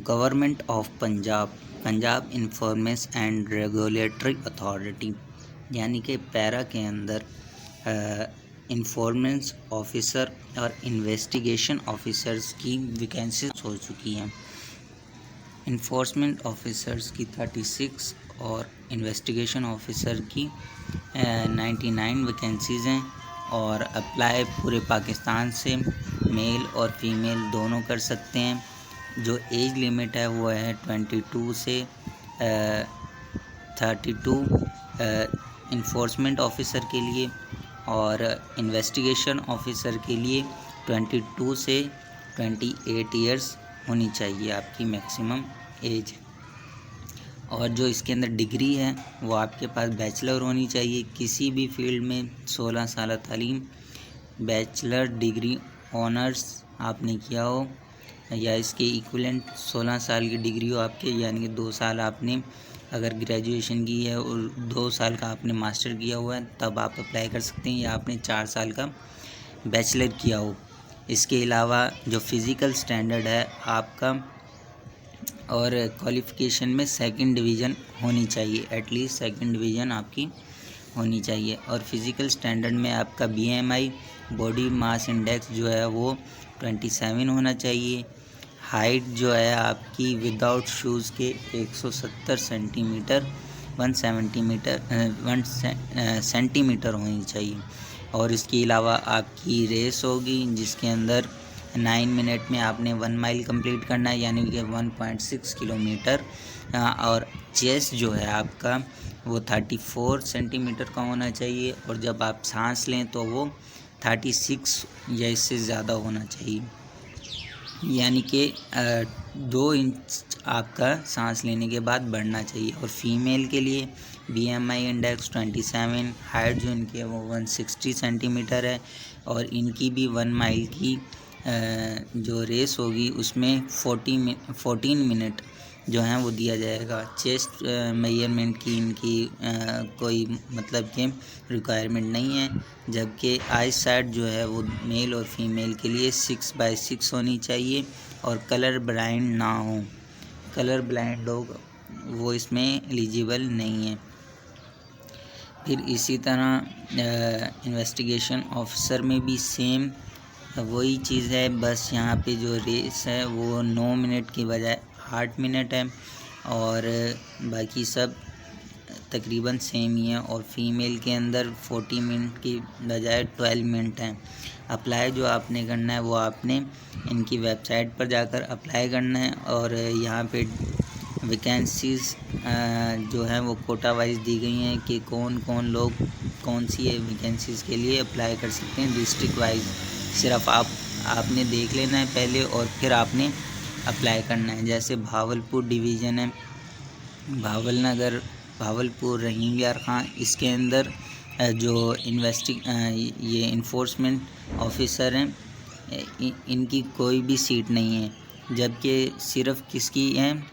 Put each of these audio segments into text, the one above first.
Government of Punjab, Punjab information and regulatory authority यानी कि para के अंदर इंफॉर्मेंस ऑफिसर और इन्वेस्टिगेशन ऑफिसर्स की वैकेंसीज हो चुकी हैं। इन्फोर्समेंट ऑफिसर्स की 36 और इन्वेस्टिगेशन ऑफिसर की 99 वैकेंसीज़ हैं और अप्लाई पूरे पाकिस्तान से मेल और फीमेल दोनों कर सकते हैं। जो एज लिमिट है वो है 22 से 32 इन्फोर्समेंट ऑफिसर के लिए और इन्वेस्टिगेशन ऑफिसर के लिए 22 से 28 इयर्स होनी चाहिए आपकी मैक्सिमम एज। और जो इसके अंदर डिग्री है वो आपके पास बैचलर होनी चाहिए किसी भी फील्ड में। 16 साल तालीम, बैचलर डिग्री ऑनर्स आपने किया हो या इसके इक्विवेलेंट 16 साल की डिग्री हो आपके, यानी कि 2 साल आपने अगर ग्रेजुएशन की है और 2 साल का आपने मास्टर किया हुआ है तब आप अप्लाई कर सकते हैं, या आपने 4 साल का बैचलर किया हो। इसके अलावा जो फ़िज़िकल स्टैंडर्ड है आपका और क्वालिफ़िकेशन में सेकंड डिवीज़न होनी चाहिए, एटलीस्ट सेकंड डिवीज़न आपकी होनी चाहिए। और फिज़िकल स्टैंडर्ड में आपका BMI बॉडी मास इंडेक्स जो है वो 27 होना चाहिए। हाइट जो है आपकी विदाउट शूज़ के 170 सेंटीमीटर 1 सेंटीमीटर होनी चाहिए। और इसके अलावा आपकी रेस होगी जिसके अंदर 9 मिनट में आपने 1 माइल कंप्लीट करना है, यानी कि 1.6 किलोमीटर। और चेस्ट जो है आपका वो 34 सेंटीमीटर का होना चाहिए और जब आप सांस लें तो वो 36 या इससे ज़्यादा होना चाहिए, यानी कि 2 इंच आपका सांस लेने के बाद बढ़ना चाहिए। और फीमेल के लिए BMI इंडेक्स 27, हाइट जो इनकी है वो 160 सेंटीमीटर है और इनकी भी 1 माइल की जो रेस होगी उसमें 14 मिनट जो हैं वो दिया जाएगा। चेस्ट मेजरमेंट की इनकी कोई मतलब कि रिक्वायरमेंट नहीं है, जबकि आई साइड जो है वो मेल और फीमेल के लिए 6/6 होनी चाहिए और कलर ब्लाइंड ना हो। कलर ब्लाइंड लोग वो इसमें एलिजिबल नहीं है। फिर इसी तरह इन्वेस्टिगेशन ऑफिसर में भी सेम वही चीज़ है, बस यहाँ पे जो रेस है वो 9 मिनट की बजाय 8 मिनट है और बाकी सब तकरीबन सेम ही है। और फीमेल के अंदर 40 मिनट की बजाय 12 मिनट है। अप्लाई जो आपने करना है वो आपने इनकी वेबसाइट पर जाकर अप्लाई करना है और यहाँ पे वैकेंसीज़ जो हैं वो कोटा वाइज दी गई हैं कि कौन कौन लोग कौन सी वैकेंसीज़ के लिए अप्लाई कर सकते हैं। डिस्ट्रिक्ट वाइज सिर्फ आपने देख लेना है पहले और फिर आपने अप्लाई करना है। जैसे भावलपुर डिवीज़न है, भावलपुर रहीम यार खां, इसके अंदर जो ये इन्फोर्समेंट ऑफिसर हैं इनकी कोई भी सीट नहीं है, जबकि सिर्फ किसकी हैं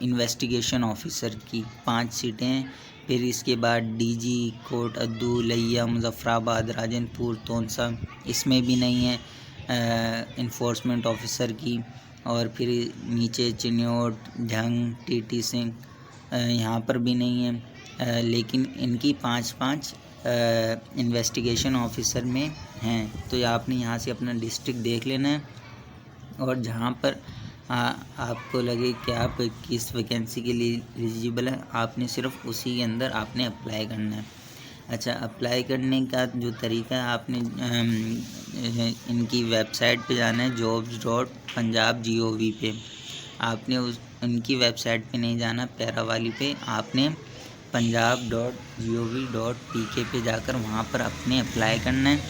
इन्वेस्टिगेशन ऑफिसर की 5 सीटें हैं। फिर इसके बाद DG कोट अद्दू, लिया, मुजफ्फराबाद, राजनपुर, तोनसा इसमें भी नहीं है इन्फोर्समेंट ऑफिसर की। और फिर नीचे चिन्योट, ढंग, TT सिंह यहाँ पर भी नहीं है, लेकिन इनकी 5-5 इन्वेस्टिगेशन ऑफिसर में हैं। तो आपने यहाँ से अपना डिस्ट्रिक्ट देख लेना है और जहाँ पर आपको लगे कि आप किस वैकेंसी के लिए एलिजिबल है आपने सिर्फ उसी के अंदर आपने अप्लाई करना है। अच्छा, अप्लाई करने का जो तरीका है आपने इनकी वेबसाइट पे जाना है jobs.punjab.gov पे। आपने उनकी वेबसाइट पे नहीं जाना पैरा वाली पे, आपने punjab.gov.pk पे जाकर वहाँ पर अपने अप्लाई करना है।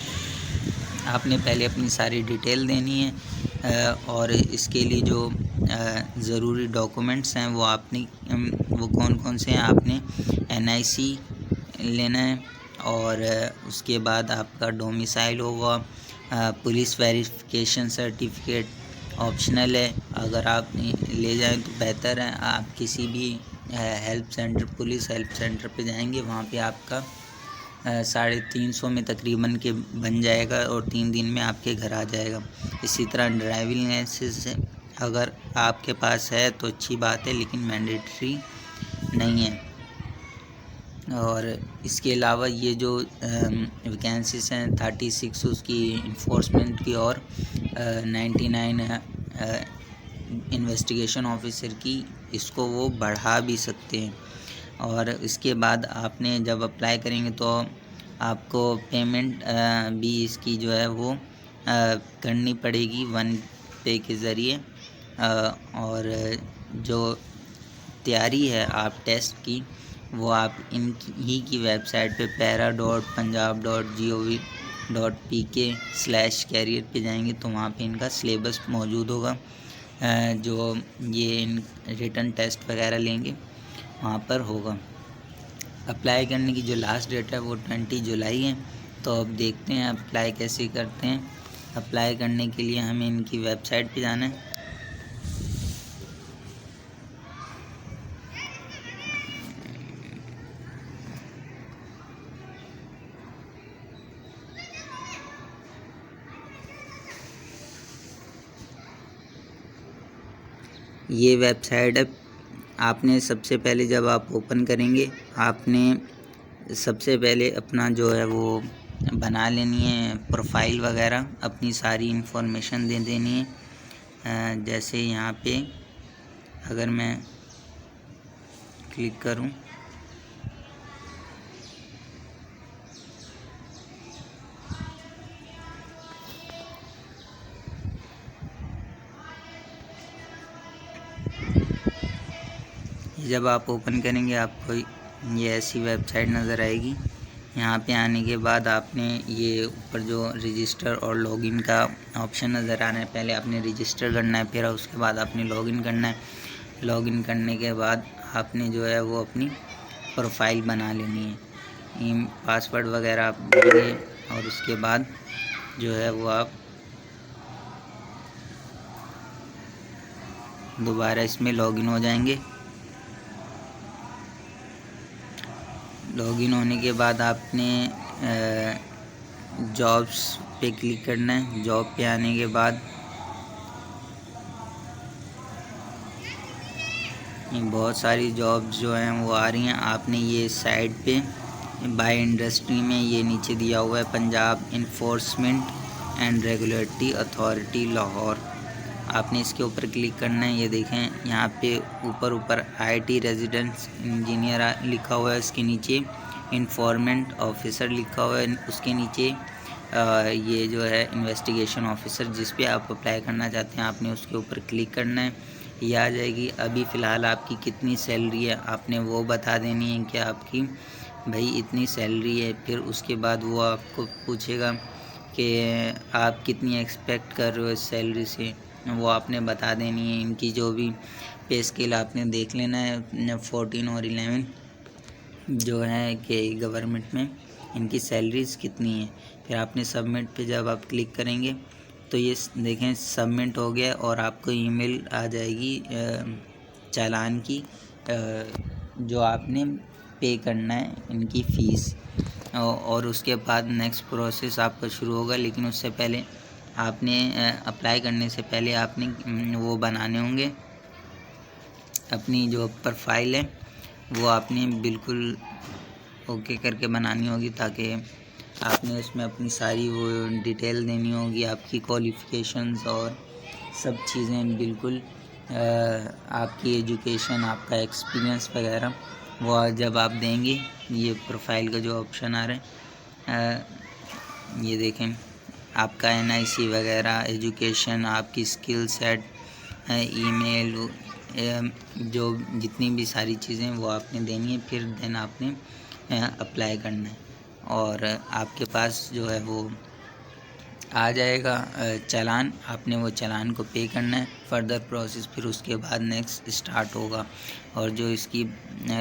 आपने पहले अपनी सारी डिटेल देनी है और इसके लिए जो ज़रूरी डॉक्यूमेंट्स हैं वो कौन कौन से हैं। आपने NIC लेना है और उसके बाद आपका डोमिसाइल होगा, पुलिस वेरिफिकेशन सर्टिफिकेट ऑप्शनल है, अगर आप ले जाएं तो बेहतर है। आप किसी भी पुलिस हेल्प सेंटर पे जाएंगे, वहाँ पे आपका 350 में तकरीबन के बन जाएगा और 3 दिन में आपके घर आ जाएगा। इसी तरह ड्राइविंग लाइसेंस अगर आपके पास है तो अच्छी बात है, लेकिन मैंडेटरी नहीं है। और इसके अलावा ये जो वैकेंसीज हैं 36 उसकी इन्फोर्समेंट की और 99 इन्वेस्टिगेशन ऑफिसर की, इसको वो बढ़ा भी सकते हैं। और इसके बाद आपने जब अप्लाई करेंगे तो आपको पेमेंट भी इसकी जो है वो करनी पड़ेगी वन पे के ज़रिए। और जो तैयारी है आप टेस्ट की, वो आप इनकी की वेबसाइट पे para.punjab.gov.pk/career पे जाएंगे तो वहाँ पे इनका सिलेबस मौजूद होगा। जो ये रिटन टेस्ट वगैरह लेंगे वहाँ पर होगा। अप्लाई करने की जो लास्ट डेट है वो 20 जुलाई है। तो अब देखते हैं अप्लाई कैसे करते हैं। अप्लाई करने के लिए हमें इनकी वेबसाइट पे जाना है। ये वेबसाइट है। आपने सबसे पहले जब आप ओपन करेंगे, आपने सबसे पहले अपना जो है वो बना लेनी है प्रोफाइल वगैरह, अपनी सारी इन्फॉर्मेशन दे देनी है। जैसे यहाँ पे अगर मैं क्लिक करूँ, जब आप ओपन करेंगे आपको ये ऐसी वेबसाइट नज़र आएगी। यहाँ पे आने के बाद आपने ये ऊपर जो रजिस्टर और लॉगिन का ऑप्शन नज़र आ रहा है, पहले आपने रजिस्टर करना है, फिर उसके बाद आपने लॉगिन करना है। लॉगिन करने के बाद आपने जो है वो अपनी प्रोफाइल बना लेनी है, पासवर्ड वगैरह आप देंगे और उसके बाद जो है वो आप दोबारा इसमें लॉगिन हो जाएंगे। लॉगिन होने के बाद आपने जॉब्स पे क्लिक करना है। जॉब पे आने के बाद बहुत सारी जॉब्स जो हैं वो आ रही हैं। आपने ये साइड पे बाय इंडस्ट्री में ये नीचे दिया हुआ है Punjab enforcement and regulatory authority Lahore, आपने इसके ऊपर क्लिक करना है। ये देखें यहाँ पे ऊपर IT रेजिडेंस इंजीनियर लिखा हुआ है, उसके नीचे इन्फॉर्मेंट ऑफिसर लिखा हुआ है, उसके नीचे ये जो है इन्वेस्टिगेशन ऑफिसर जिस पे आप अप्लाई करना चाहते हैं आपने उसके ऊपर क्लिक करना है। ये आ जाएगी। अभी फ़िलहाल आपकी कितनी सैलरी है आपने वो बता देनी है कि आपकी भाई इतनी सैलरी है। फिर उसके बाद वो आपको पूछेगा कि आप कितनी एक्सपेक्ट कर रहे हो इस सैलरी से, वो आपने बता देनी है। इनकी जो भी पे स्केल आपने देख लेना है 14 और 11 जो है कि गवर्नमेंट में इनकी सैलरीज़ कितनी है। फिर आपने सबमिट पे जब आप क्लिक करेंगे तो ये देखें सबमिट हो गया और आपको ईमेल आ जाएगी चालान की, जो आपने पे करना है इनकी फ़ीस। और उसके बाद नेक्स्ट प्रोसेस आपका शुरू होगा। लेकिन उससे पहले आपने अप्लाई करने से पहले आपने वो बनाने होंगे, अपनी जो प्रोफाइल है वो आपने बिल्कुल ओके करके बनानी होगी, ताकि आपने उसमें अपनी सारी वो डिटेल देनी होगी, आपकी क्वालिफ़िकेशंस और सब चीज़ें बिल्कुल, आपकी एजुकेशन, आपका एक्सपीरियंस वगैरह वो जब आप देंगे। ये प्रोफाइल का जो ऑप्शन आ रहा है ये देखें, आपका NIC वगैरह, एजुकेशन, आपकी स्किल सेट, ईमेल, जो जितनी भी सारी चीज़ें वो आपने देनी है। फिर देन आपने अप्लाई करना है और आपके पास जो है वो आ जाएगा चालान। आपने वो चालान को पे करना है, फर्दर प्रोसेस फिर उसके बाद नेक्स्ट स्टार्ट होगा। और जो इसकी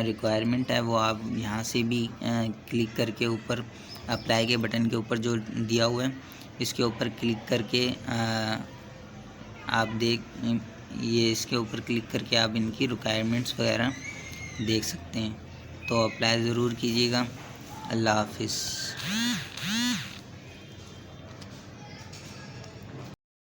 रिक्वायरमेंट है वो आप यहाँ से भी क्लिक करके ऊपर अप्लाई के बटन के ऊपर जो दिया हुआ है इसके ऊपर क्लिक करके आप ये इसके ऊपर क्लिक करके आप इनकी रिक्वायरमेंट्स वगैरह देख सकते हैं। तो अप्लाई ज़रूर कीजिएगा। अल्लाह हाफिज़।